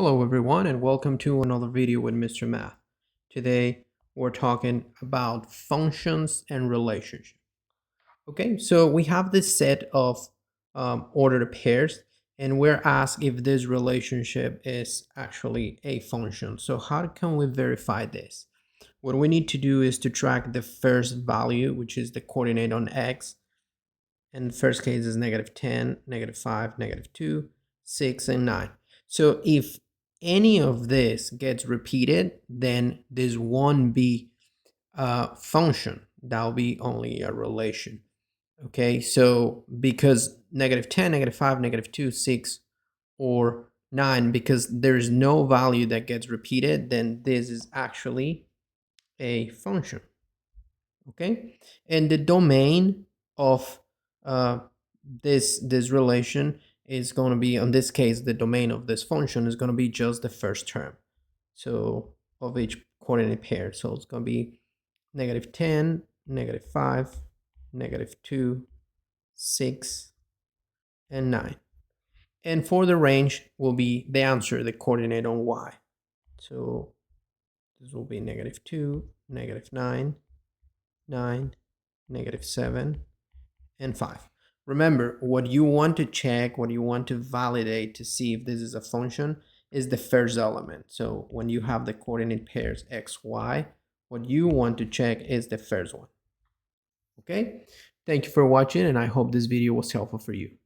Hello everyone and welcome to another video with Mr. Math. Today we're talking about functions and relationships. Okay, so we have this set of ordered pairs and we're asked if this relationship is actually a function. So how can we verify this? What we need to do is to track the first value, which is the coordinate on x. And the first case is -10, -5, -2, 6, and 9. So if any of this gets repeated, then this won't be a function. That'll be only a relation. Okay, so because -10, -5, -2, 6, or 9, because there's no value that gets repeated, then this is actually a function. Okay, and the domain of this relation is going to be, in this case, the domain of this function is going to be just the first term, so of each coordinate pair. So it's going to be -10, -5, -2, 6, and 9. And for the range will be the answer, the coordinate on y. So this will be -2, -9, 9, -7, and 5. Remember, what you want to check, what you want to validate to see if this is a function is the first element. So when you have the coordinate pairs x, y, what you want to check is the first one. Okay? Thank you for watching, and I hope this video was helpful for you.